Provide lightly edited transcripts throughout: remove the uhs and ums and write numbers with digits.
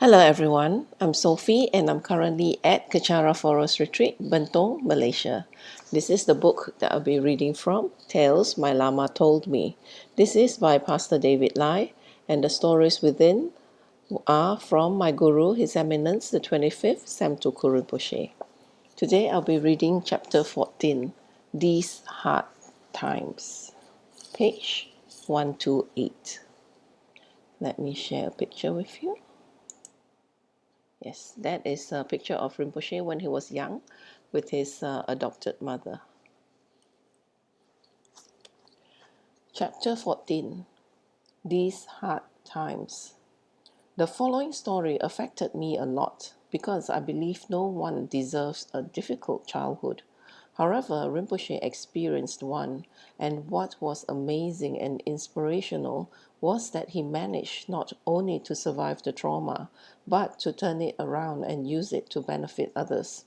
Hello everyone, I'm Sophie and I'm currently at Kechara Forest Retreat, Bentong, Malaysia. This is the book that I'll be reading from, Tales My Lama Told Me. This is by Pastor David Lai, and the stories within are from my Guru, His Eminence, the 25th Samtuku Rinpoche. Today I'll be reading chapter 14, These Hard Times, page 128. Let me share a picture with you. Yes, that is a picture of Rinpoche when he was young with his adopted mother. Chapter 14, These Hard Times. The following story affected me a lot because I believe no one deserves a difficult childhood. However, Rinpoche experienced one, and what was amazing and inspirational was that he managed not only to survive the trauma, but to turn it around and use it to benefit others.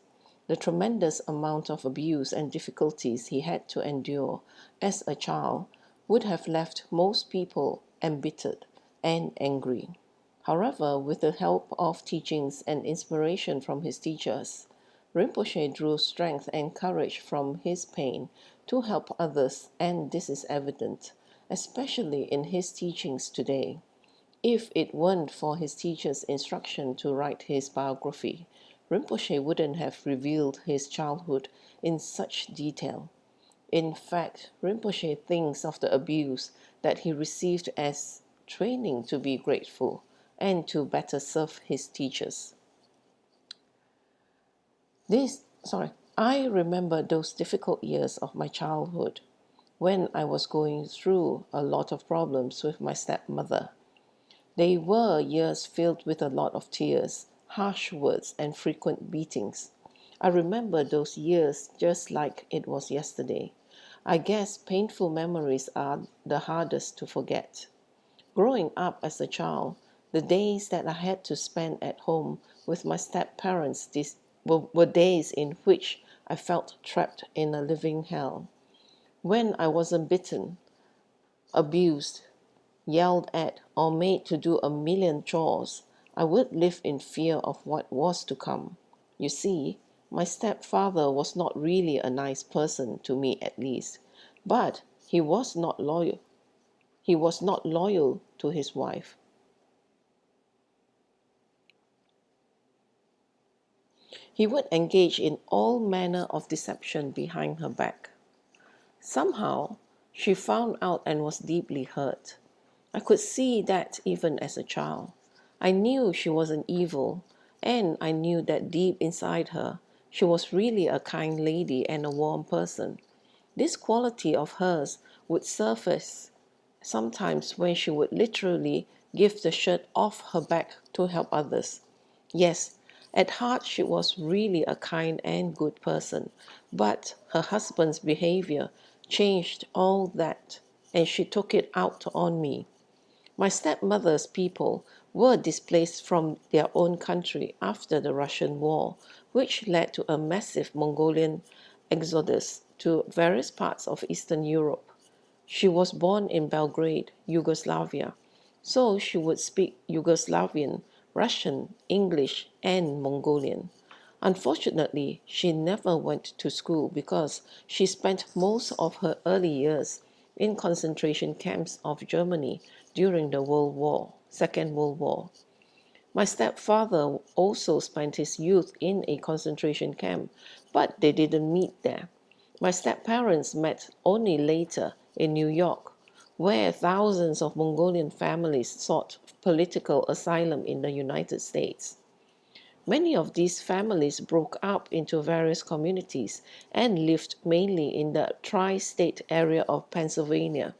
The tremendous amount of abuse and difficulties he had to endure as a child would have left most people embittered and angry. However, with the help of teachings and inspiration from his teachers, Rinpoche drew strength and courage from his pain to help others, and this is evident, especially in his teachings today. If it weren't for his teacher's instruction to write his biography, Rinpoche wouldn't have revealed his childhood in such detail. In fact, Rinpoche thinks of the abuse that he received as training to be grateful and to better serve his teachers. I remember those difficult years of my childhood when I was going through a lot of problems with my stepmother. They were years filled with a lot of tears, harsh words, and frequent beatings. I remember those years just like it was yesterday. I guess painful memories are the hardest to forget. Growing up as a child, the days that I had to spend at home with my step-parents were days in which I felt trapped in a living hell. When I wasn't beaten, abused, yelled at, or made to do a million chores, I would live in fear of what was to come. You see, my stepfather was not really a nice person, to me at least, but he was not loyal. He was not loyal to his wife. He would engage in all manner of deception behind her back. Somehow, she found out and was deeply hurt. I could see that even as a child. I knew she wasn't evil, and I knew that deep inside her, she was really a kind lady and a warm person. This quality of hers would surface sometimes when she would literally give the shirt off her back to help others. Yes, at heart she was really a kind and good person, but her husband's behavior changed all that, and she took it out on me. My stepmother's people were displaced from their own country after the Russian war, which led to a massive Mongolian exodus to various parts of Eastern Europe. She was born in Belgrade, Yugoslavia, so she would speak Yugoslavian, Russian, English, and Mongolian. Unfortunately, she never went to school because she spent most of her early years in concentration camps of Germany during the Second World War. My stepfather also spent his youth in a concentration camp, but they didn't meet there. My stepparents met only later in New York, where thousands of Mongolian families sought political asylum in the United States. Many of these families broke up into various communities and lived mainly in the tri-state area of Pennsylvania,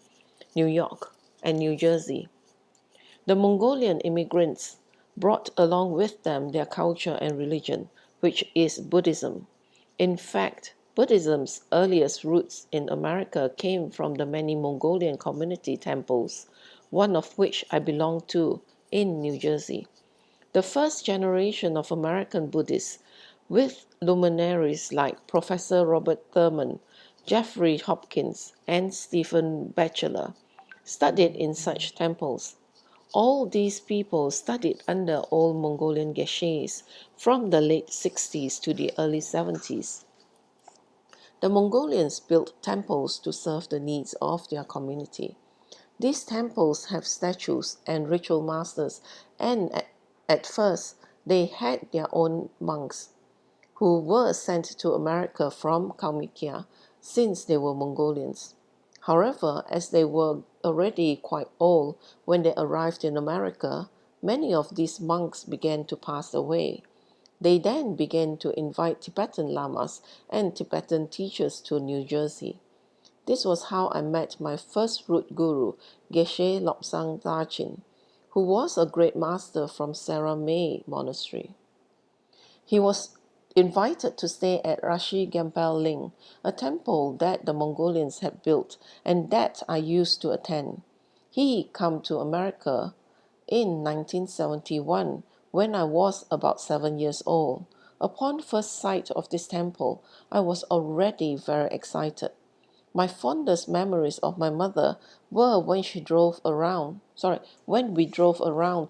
New York, and New Jersey. The Mongolian immigrants brought along with them their culture and religion, which is Buddhism. In fact, Buddhism's earliest roots in America came from the many Mongolian community temples, one of which I belong to in New Jersey. The first generation of American Buddhists, with luminaries like Professor Robert Thurman, Jeffrey Hopkins, and Stephen Batchelor, studied in such temples. All these people studied under old Mongolian geshes from the late 60s to the early 70s. The Mongolians built temples to serve the needs of their community. These temples have statues and ritual masters, and at first they had their own monks who were sent to America from Kalmykia since they were Mongolians. However, as they were already quite old when they arrived in America, many of these monks began to pass away. They then began to invite Tibetan lamas and Tibetan teachers to New Jersey. This was how I met my first root guru, Geshe Lobsang Dachin, who was a great master from Sarah May Monastery. He was invited to stay at Rashi Gempel Ling, a temple that the Mongolians had built and that I used to attend. He came to America in 1971 when I was about 7 years old. Upon first sight of this temple, I was already very excited. My fondest memories of my mother were when we drove around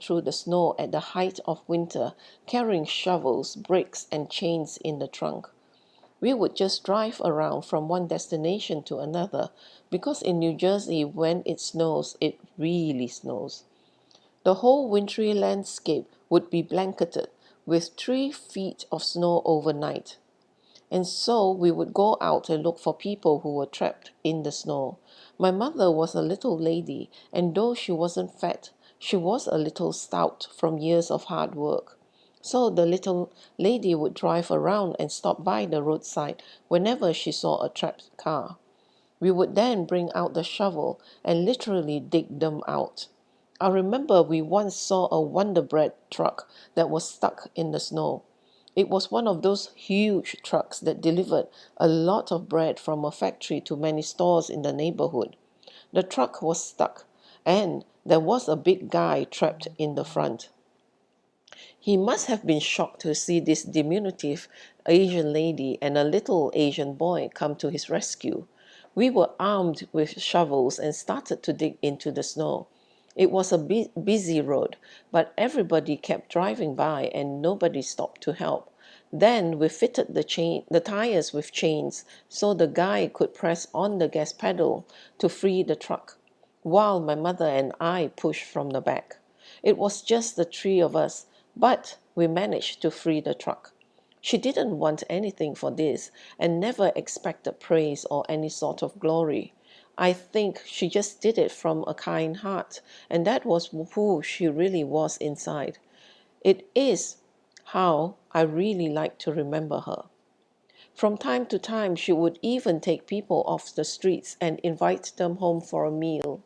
through the snow at the height of winter, carrying shovels, bricks, and chains in the trunk. We would just drive around from one destination to another, because in New Jersey, when it snows, it really snows. The whole wintry landscape would be blanketed with 3 feet of snow overnight. And so we would go out and look for people who were trapped in the snow. My mother was a little lady, and though she wasn't fat, she was a little stout from years of hard work. So the little lady would drive around and stop by the roadside whenever she saw a trapped car. We would then bring out the shovel and literally dig them out. I remember we once saw a Wonder Bread truck that was stuck in the snow. It was one of those huge trucks that delivered a lot of bread from a factory to many stores in the neighborhood. The truck was stuck, and there was a big guy trapped in the front. He must have been shocked to see this diminutive Asian lady and a little Asian boy come to his rescue. We were armed with shovels and started to dig into the snow. It was a busy road, but everybody kept driving by and nobody stopped to help. Then we fitted the tires with chains so the guy could press on the gas pedal to free the truck, while my mother and I pushed from the back. It was just the three of us, but we managed to free the truck. She didn't want anything for this and never expected praise or any sort of glory. I think she just did it from a kind heart, and that was who she really was inside. It is how I really like to remember her. From time to time, she would even take people off the streets and invite them home for a meal.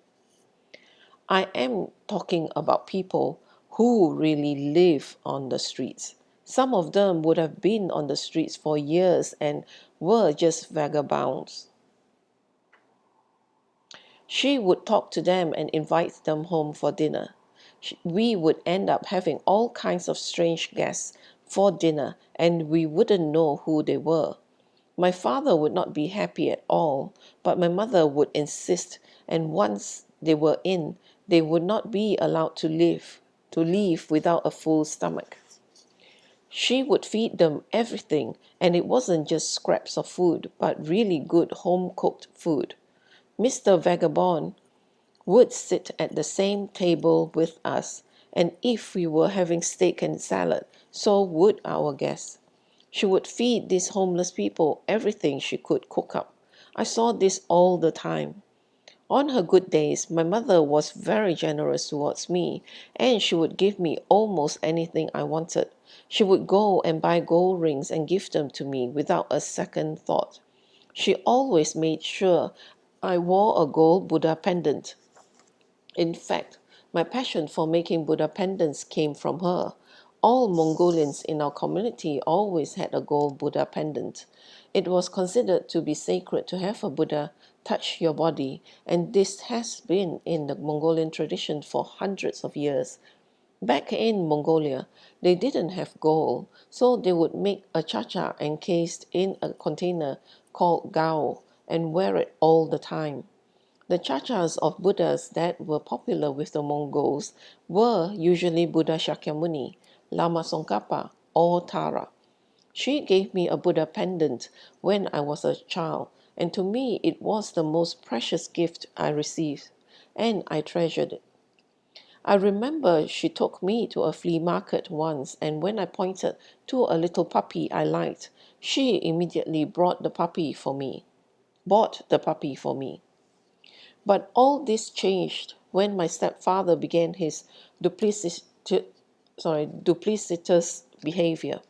I am talking about people who really live on the streets. Some of them would have been on the streets for years and were just vagabonds. She would talk to them and invite them home for dinner. We would end up having all kinds of strange guests for dinner, and we wouldn't know who they were. My father would not be happy at all, but my mother would insist, and once they were in, they would not be allowed to leave without a full stomach. She would feed them everything, and it wasn't just scraps of food, but really good home-cooked food. Mr. Vagabond would sit at the same table with us, and if we were having steak and salad, so would our guests. She would feed these homeless people everything she could cook up. I saw this all the time. On her good days, my mother was very generous towards me, and she would give me almost anything I wanted. She would go and buy gold rings and give them to me without a second thought. She always made sure I wore a gold Buddha pendant. In fact, my passion for making Buddha pendants came from her. All Mongolians in our community always had a gold Buddha pendant. It was considered to be sacred to have a Buddha touch your body, and this has been in the Mongolian tradition for hundreds of years. Back in Mongolia, they didn't have gold, so they would make a cha-cha encased in a container called gao and wear it all the time. The chachas of Buddhas that were popular with the Mongols were usually Buddha Shakyamuni, Lama Tsongkhapa, or Tara. She gave me a Buddha pendant when I was a child, and to me it was the most precious gift I received, and I treasured it. I remember she took me to a flea market once, and when I pointed to a little puppy I liked, she immediately bought the puppy for me. But all this changed when my stepfather began his duplicitous behavior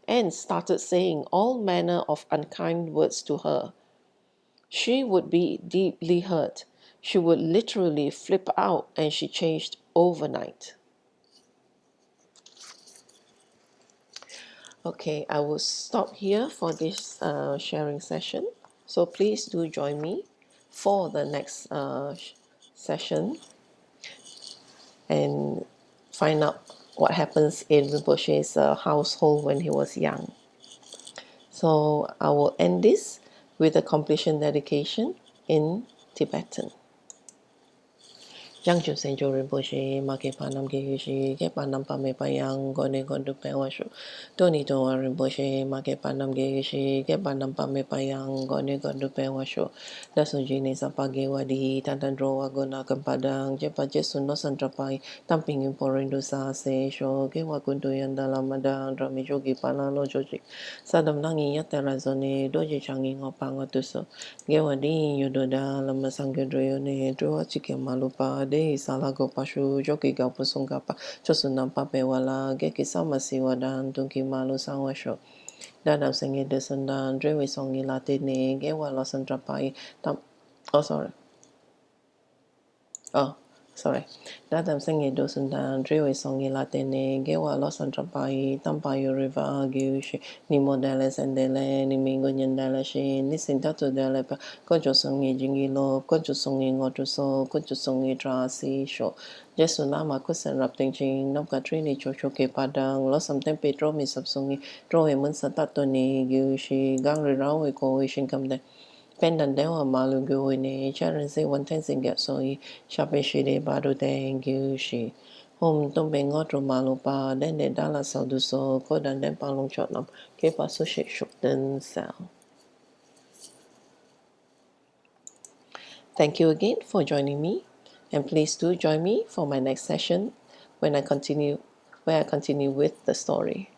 and started saying all manner of unkind words to her. She would be deeply hurt. She would literally flip out, and she changed overnight. Okay, I will stop here for this sharing session. So please do join me for the next session and find out what happens in Rinpoche's household when he was young. So I will end this with a completion dedication in Tibetan. Yang Chu Sen Jo Rinpoche, Ma Ke Pa Nam Ke Yu Shi, Ke Pa Nam Pa Me Pa Yang, Go Ne Go Du Pe Wa Shu. Do Ni Do Wa Rinpoche, Ma Ke Pa Nam Ke Yu Shi, Ke Pa Nam Pa Me Pa Yang, Go Ne Go Du Pe Wa Shu. Da Su Ji Ni Sa Pa Ge Wa Di, Tan Tan Dro Wa Go Na Kam Pa Dang, Je Pa Je Sun No San Tra Pai, Tam Ping In Po Rin Du Sa Se Sho, Ke Wa Kun Tu Yan Da Lama Dang, Dra Mi Jo Ki Pa La Lo Jo Ji. Sa Dam Nang Yi Ya Te Ra Zo Ne, Do Ji Chang Yi Ngo Pa Ngo Tu So. Ge Wa Di Yu Do Da, Lama Sang Ge Dro Yo Ne, Dro Wa Chi Ke Ma Lu Pa, De Salago Pashu, Joki Gaupu Sungapa, Chosunam Pape Wala, Geki Samasi Wadan, Dunki Malu Sangwasho. Dadam Sengi Desundan, Drewi Songi Latine, Gewa Losan Trapai, Tam. Oh, sorry. Oh, sorry. Dadam Sengi Dosundan, Drewi Songi Latine, Gewa Losan Trapai, Tampayo River, Giushi, Nimo Deles and Dele, Nimingo Yandalashi, Nisintatu Delepa, Kojo Songi Jingilo, Kojo Songi Ngotuso, Kojo Songi Trasi, Sho. Jesu Lama Kusan Rapting Ching, Nom Katrini Chochoke Padang, Losam Tempe Dromi Sapsungi, Droe Munsatatoni, Giushi, Gangri Rawe Ko Wishin Kamde. Pendant Dewa Malu Guine, Charansi One Tensing Gapsoi, Shapeshide Badu Dang Gushi. Home Tombe Ngotro Malupa, then the Dala Sauduso, Kodan Den Palong Chotnam, Kepa Sushi Shukden Cell. Thank you again for joining me, and please do join me for my next session when I continue with the story.